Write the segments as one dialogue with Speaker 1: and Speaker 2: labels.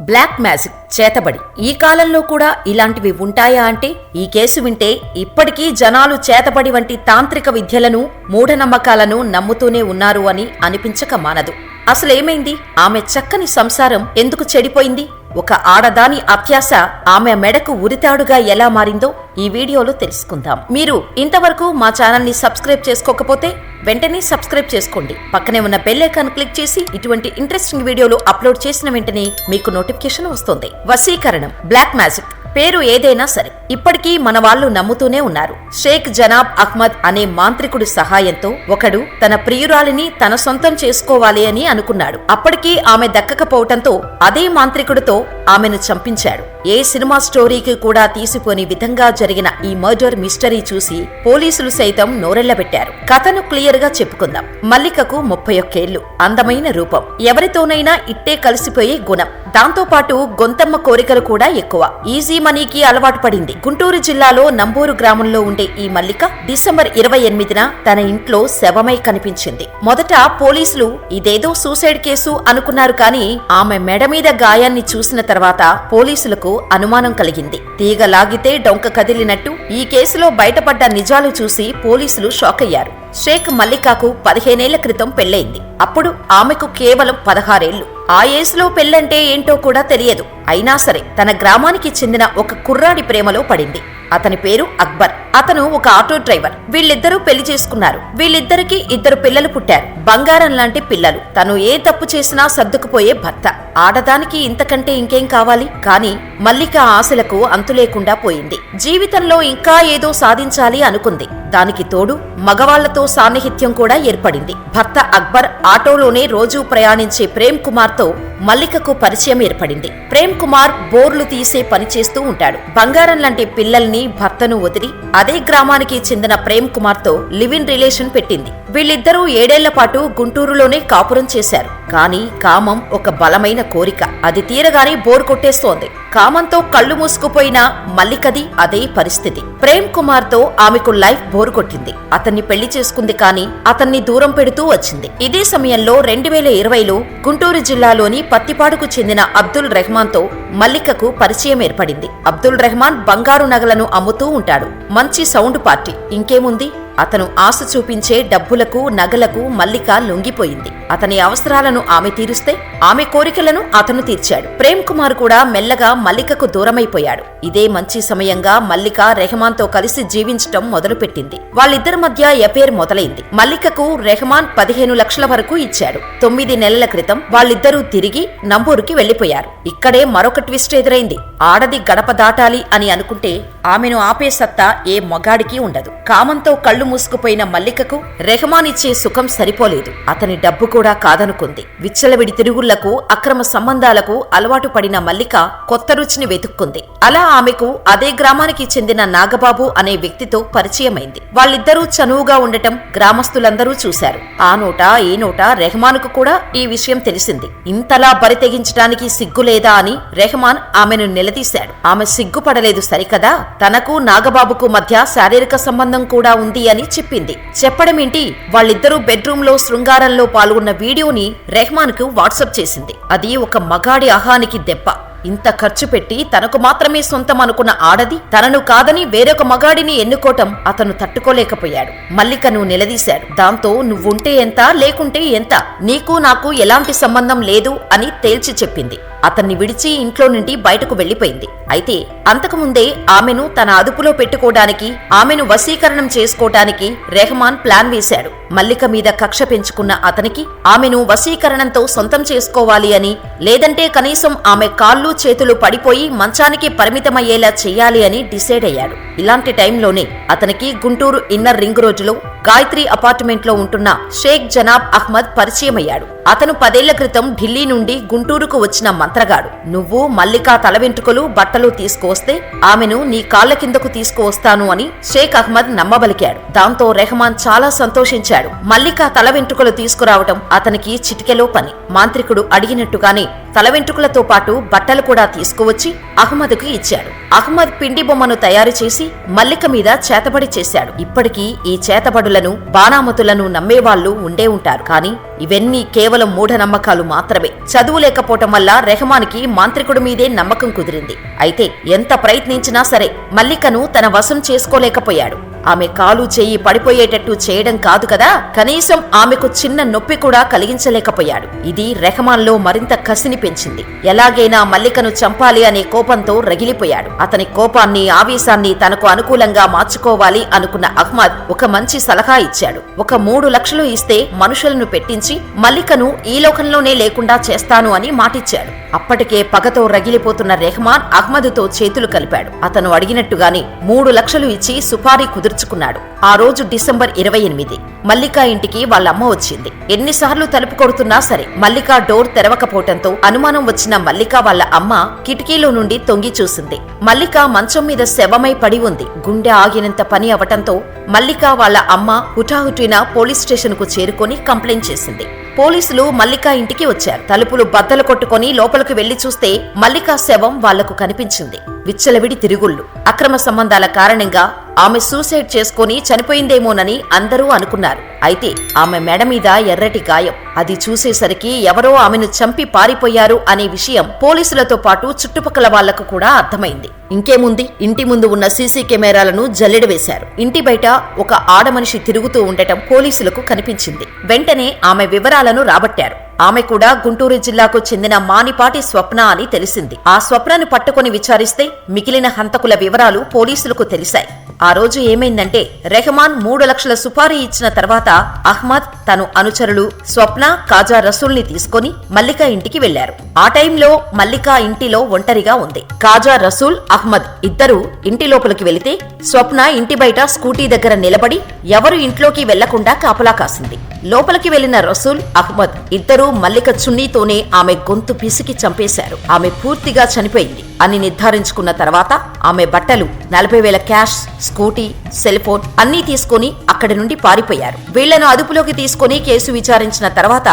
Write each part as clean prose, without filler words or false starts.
Speaker 1: Black magic, చేతబడి. ఈ కాలంలో కూడా ఇలాంటివి ఉంటాయా అంటే ఈ కేసు వింటే ఇప్పటికీ జనాలు చేతబడి వంటి తాంత్రిక విద్యలను, మూఢనమ్మకాలను నమ్ముతూనే ఉన్నారు అని అనిపించక మానదు. అసలేమైంది? ఆమె చక్కని సంసారం ఎందుకు చెడిపోయింది? ఒక ఆడదాని అత్యాశ ఆమె మెడకు ఉరితాడుగా ఎలా మారిందో ఈ వీడియోలో తెలుసుకుందాం. మీరు ఇంతవరకు మా ఛానల్ ని సబ్స్క్రైబ్ చేసుకోకపోతే వెంటనే సబ్స్క్రైబ్ చేసుకోండి. పక్కనే ఉన్న బెల్ ఐకాన్ క్లిక్ చేసి ఇటువంటి ఇంట్రెస్టింగ్ వీడియోలు అప్లోడ్ చేసిన వెంటనే మీకు నోటిఫికేషన్ వస్తుంది. వశీకరణం, బ్లాక్ మ్యాజిక్ పేరు ఏదైనా సరే ఇప్పటికీ మన వాళ్ళు నమ్ముతూనే ఉన్నారు. షేక్ జనాబ్ అహ్మద్ అనే మాంత్రికుడి సహాయంతో ఒకడు తన ప్రియురాలిని తన సొంతం చేసుకోవాలి అని అనుకున్నాడు. అప్పటికీ ఆమె దక్కకపోవటంతో అదే మాంత్రికుడితో ఆమెను చంపించాడు. ఏ సినిమా స్టోరీకి కూడా తీసిపోని విధంగా జరిగిన ఈ మర్డర్ మిస్టరీ చూసి పోలీసులు సైతం నోరెళ్లబెట్టారు. కథను క్లియర్ గా చెప్పుకుందాం. మల్లికకు 31 ఏళ్లు, అందమైన రూపం, ఎవరితోనైనా ఇట్టే కలిసిపోయే గుణం, దాంతో పాటు గొంతమ్మ కోరికలు కూడా ఎక్కువ. ఈజీ మనీకి అలవాటు పడింది. గుంటూరు జిల్లాలో నంబూరు గ్రామంలో ఉండే ఈ మల్లిక డిసెంబర్ 28న తన ఇంట్లో శవమై కనిపించింది. మొదట పోలీసులు ఇదేదో సూసైడ్ కేసు అనుకున్నారు, కానీ ఆమె మెడ మీద గాయాన్ని చూసిన తర్వాత పోలీసులకు అనుమానం కలిగింది. తీగ లాగితే డొంక కదిలినట్టు ఈ కేసులో బయటపడ్డ నిజాలు చూసి పోలీసులు షాక్ అయ్యారు. షేక్ మల్లికాకు 15 ఏళ్ల క్రితం పెళ్లైంది. అప్పుడు ఆమెకు కేవలం 16 ఏళ్లు. ఆ ఏసులో పెళ్లంటే ఏంటో కూడా తెలియదు. అయినా సరే తన గ్రామానికి చెందిన ఒక కుర్రాడి ప్రేమలో పడింది. అతని పేరు అక్బర్. అతను ఒక ఆటో డ్రైవర్. వీళ్ళిద్దరూ పెళ్లి చేసుకున్నారు. వీళ్ళిద్దరికి 2 పిల్లలు పుట్టారు, బంగారం లాంటి పిల్లలు. తను ఏ తప్పు చేసినా సర్దుకుపోయే భర్త. ఆడదానికి ఇంతకంటే ఇంకేం కావాలి? కాని మల్లిక ఆశలకు అంతులేకుండా పోయింది. జీవితంలో ఇంకా ఏదో సాధించాలి అనుకుంది. దానికి తోడు మగవాళ్లతో సాన్నిహిత్యం కూడా ఏర్పడింది. భర్త అక్బర్ ఆటోలోనే రోజూ ప్రయాణించే ప్రేమ్ కుమార్ తో మల్లికకు పరిచయం ఏర్పడింది. ప్రేమ్ కుమార్ బోర్లు తీసే పని చేస్తూ ఉంటాడు. బంగారం లాంటి పిల్లల్ని, భర్తను వదిలి అదే గ్రామానికి చెందిన ప్రేమ్ కుమార్ తో లివ్ ఇన్ రిలేషన్ పెట్టింది. వీళ్ళిద్దరూ 7 ఏళ్ల పాటు గుంటూరులోనే కాపురం చేశారు. కానీ కామం ఒక బలమైన కోరిక. అది తీరగానే బోర్ కొట్టేస్తోంది. కామంతో కళ్ళు మూసుకుపోయిన మల్లికది అదే పరిస్థితి. ప్రేమ్ కుమార్ తో ఆమెకు లైఫ్ బోర్ కొట్టింది. అతన్ని పెళ్లి చేసుకుంది, కానీ అతన్ని దూరం పెడుతూ వచ్చింది. ఇదే సమయంలో 2020లో గుంటూరు జిల్లాలోని పత్తిపాడుకు చెందిన అబ్దుల్ రెహమాన్ తో మల్లికకు పరిచయం ఏర్పడింది. అబ్దుల్ రెహమాన్ బంగారు నగలను అమ్ముతూ ఉంటాడు. మంచి సౌండ్ పార్టీ. ఇంకేముంది? అతను ఆశ చూపించే డబ్బులకు, నగలకు మల్లిక లొంగిపోయింది. అతని అవసరాలను ఆమె తీరుస్తే ఆమె కోరికలను అతను తీర్చాడు. ప్రేమ్ కుమార్ కూడా మెల్లగా మల్లికకు దూరమైపోయాడు. ఇదే మంచి సమయంగా మల్లిక రెహమాన్ తో కలిసి జీవించటం మొదలుపెట్టింది. వాళ్ళిద్దరి మధ్య ఎఫైర్ మొదలైంది. మల్లికకు రెహమాన్ 15 లక్షల వరకు ఇచ్చాడు. 9 నెలల క్రితం వాళ్ళిద్దరూ తిరిగి నంబూరుకి వెళ్లిపోయారు. ఇక్కడే మరొక ట్విస్ట్ ఎదురైంది. ఆడది గడప దాటాలి అని అనుకుంటే ఆమెను ఆపే సత్తా ఏ మగాడికి ఉండదు. కామంతో కళ్ళు మూసుకుపోయిన మల్లికకు రెహమాన్ ఇచ్చే సుఖం సరిపోలేదు. అతని డబ్బు కూడా కాదనుకుంది. విచ్చలవిడి తిరుగుళ్లకు, అక్రమ సంబంధాలకు అలవాటు పడిన మల్లిక కొత్త రుచిని వెతుక్కుంది. అలా ఆమెకు అదే గ్రామానికి చెందిన నాగబాబు అనే వ్యక్తితో పరిచయమైంది. వాళ్ళిద్దరూ చనువుగా ఉండటం గ్రామస్తులందరూ చూశారు. ఆ నోట ఈ నోట రెహమాన్కు కూడా ఈ విషయం తెలిసింది. ఇంతలా బరితెగించడానికి సిగ్గులేదా అని రెహమాన్ ఆమెను నిలదీశాడు. ఆమె సిగ్గుపడలేదు సరికదా, తనకు నాగబాబుకు మధ్య శారీరక సంబంధం కూడా ఉంది అని చెప్పింది. చెప్పడమేంటి, వాళ్ళిద్దరూ బెడ్రూమ్ లో శృంగారంలో పాల్గొన్న వీడియోని రెహమాన్ కు వాట్సాప్ చేసింది. అది ఒక మగాడి అహానికి దెబ్బ. ఇంత ఖర్చు పెట్టి తనకు మాత్రమే సొంతం అనుకున్న ఆడది తనను కాదని వేరొక మగాడిని ఎన్నుకోవటం అతను తట్టుకోలేకపోయాడు. మల్లికను నిలదీశాడు. దాంతో నువ్వుంటే ఎంత, లేకుంటే ఎంత, నీకు నాకు ఎలాంటి సంబంధం లేదు అని తేల్చి చెప్పింది. అతన్ని విడిచి ఇంట్లో నుండి బయటకు వెళ్లిపోయింది. అయితే అంతకుముందే ఆమెను తన అదుపులో పెట్టుకోవడానికి, ఆమెను వశీకరణం చేసుకోవటానికి రెహమాన్ ప్లాన్ వేశాడు. మల్లిక మీద కక్ష పెంచుకున్న అతనికి ఆమెను వశీకరణంతో సొంతం చేసుకోవాలి అని, లేదంటే కనీసం ఆమె కాళ్ళు చేతులు పడిపోయి మంచానికి పరిమితమయ్యేలా చెయ్యాలి అని డిసైడ్ అయ్యాడు. ఇలాంటి టైంలోనే అతనికి గుంటూరు ఇన్నర్ రింగ్ రోడ్డులో గాయత్రి అపార్ట్మెంట్లో ఉంటున్న షేక్ జనాబ్ అహ్మద్ పరిచయమయ్యాడు. అతను 10 ఏళ్ల క్రితం ఢిల్లీ నుండి గుంటూరుకు వచ్చిన మంత్రగాడు. నువ్వు మల్లిక తల వెంట్రుకలు, బట్టలు తీసుకువస్తే ఆమెను నీ కాళ్ల కిందకు తీసుకువస్తాను అని షేక్ అహ్మద్ నమ్మబలికాడు. దాంతో రెహమాన్ చాలా సంతోషించాడు. మల్లిక తల వెంట్రుకలు తీసుకురావటం అతనికి చిటికెలో పని. మాంత్రికుడు అడిగినట్టుగానే తల వెంట్రుకలతో పాటు బట్టలు కూడా తీసుకువచ్చి అహ్మద్కు ఇచ్చాడు. అహ్మద్ పిండి బొమ్మను తయారు చేసి మల్లిక మీద చేతబడి చేశాడు. ఇప్పటికీ ఈ చేతబడులను బాణామతులను నమ్మేవాళ్లు ఉండే ఉంటారు. కానీ ఇవన్నీ కేవలం మూఢనమ్మకాలు మాత్రమే. చదువు లేకపోవటం వల్ల రెహమాన్కి మాంత్రికుడి మీదే నమ్మకం కుదిరింది. అయితే ఎంత ప్రయత్నించినా సరే మల్లికను తన వశం చేసుకోలేకపోయాడు. ఆమె కాలు చేయి పడిపోయేటట్టు చేయడం కాదు కదా, కనీసం ఆమెకు చిన్న నొప్పి కూడా కలిగించలేకపోయాడు. ఇది రెహమాన్లో మరింత కసిని పెంచింది. ఎలాగైనా మల్లికను చంపాలి అనే కోపంతో రగిలిపోయాడు. అతని కోపాన్ని, ఆవేశాన్ని తనకు అనుకూలంగా మార్చుకోవాలి అనుకున్న అహ్మద్ ఒక మంచి సలహా ఇచ్చాడు. ఒక 3 లక్షలు ఇస్తే మనుషులను పెట్టించి మల్లికను ఈ లోకంలోనే లేకుండా చేస్తాను అని మాటిచ్చాడు. అప్పటికే పగతో రగిలిపోతున్న రెహమాన్ అహ్మద్తో చేతులు కలిపాడు. అతను అడిగినట్టుగానే 3 లక్షలు ఇచ్చి సుపారీ కుదుర్చుకున్నాడు. ఆ రోజు డిసెంబర్ 28. మల్లిక ఇంటికి వాళ్ళమ్మ వచ్చింది. ఎన్నిసార్లు తలుపు కొడుతున్నా సరే మల్లిక డోర్ తెరవకపోవటంతో అనుమానం వచ్చిన మల్లిక వాళ్ళ అమ్మ కిటికీలో నుండి తొంగి చూసింది. మల్లిక మంచం మీద శవమై పడి ఉంది. గుండె ఆగినంత పని అవటంతో మల్లిక వాళ్ళ అమ్మ హుటాహుటిన పోలీస్ స్టేషన్ కు చేరుకొని కంప్లైంట్ చేసింది. పోలీసులు మల్లిక ఇంటికి వచ్చారు. తలుపులు బద్దలు కొట్టుకుని లోపలికి వెళ్లి చూస్తే మల్లిక శవం వాళ్లకు కనిపించింది. విచ్చలవిడి తిరుగుళ్లు. అక్రమ సంబంధాల కారణంగా ఆమె సూసైడ్ చేసుకుని చనిపోయిందేమోనని అందరూ అనుకున్నారు. అయితే ఆమె మెడ మీద ఎర్రటి గాయం. అది చూసేసరికి ఎవరో ఆమెను చంపి పారిపోయారు అనే విషయం పోలీసులతో పాటు చుట్టుపక్కల వాళ్లకు కూడా అర్థమైంది. ఇంకేముంది, ఇంటి ముందు ఉన్న సీసీ కెమెరాలను జల్లెడవేశారు. ఇంటి బయట ఒక ఆడమనిషి తిరుగుతూ ఉండటం పోలీసులకు కనిపించింది. వెంటనే ఆమె వివరాలను రాబట్టారు. ఆమె కూడా గుంటూరు జిల్లాకు చెందిన మానిపాటి స్వప్న అని తెలిసింది. ఆ స్వప్నను పట్టుకుని విచారిస్తే మిగిలిన హంతకుల వివరాలు పోలీసులకు తెలిసాయి. ఆ రోజు ఏమైందంటే రెహమాన్ 3 లక్షల సుపారీ ఇచ్చిన తర్వాత అహ్మద్, తను అనుచరులు స్వప్న, కాజా రసూల్ని తీసుకుని మల్లిక ఇంటికి వెళ్లారు. ఆ టైంలో మల్లిక ఇంటిలో ఒంటరిగా ఉంది. కాజా రసూల్, అహ్మద్ ఇద్దరూ ఇంటి లోపలికి వెళితే స్వప్న ఇంటి బయట స్కూటీ దగ్గర నిలబడి ఎవరు ఇంట్లోకి వెళ్లకుండా కాపలా కాసింది. లోపలికి వెళ్లిన రసూల్, అహ్మద్ ఇద్దరూ మల్లిక చున్నీతోనే ఆమె గొంతు పిసికి చంపేశారు. ఆమె పూర్తిగా చనిపోయింది అని నిర్ధారించుకున్న తర్వాత ఆమె బట్టలు, 40,000 క్యాష్, స్కూటీ, సెల్ ఫోన్ అన్నీ తీసుకుని అక్కడి నుండి పారిపోయారు. వీళ్లను అదుపులోకి తీసుకుని కేసు విచారించిన తర్వాత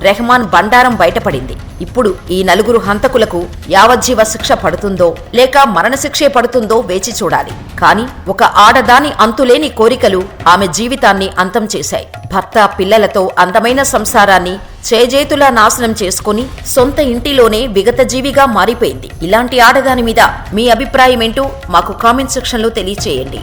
Speaker 1: రెహమాన్ బండారం బయటపడింది. ఇప్పుడు ఈ 4 హంతకులకు యావజ్జీవ శిక్ష పడుతుందో లేక మరణశిక్షే పడుతుందో వేచి చూడాలి. కానీ ఒక ఆడదాని అంతులేని కోరికలు ఆమె జీవితాన్ని అంతం చేశాయి. భర్త, పిల్లలతో అందమైన సంసారాన్ని చేజేతులా నాశనం చేసుకుని సొంత ఇంటిలోనే విగతజీవిగా మారిపోయింది. ఇలాంటి ఆడదాని మీద మీ అభిప్రాయం ఏంటో మాకు కామెంట్ సెక్షన్లో తెలియచేయండి.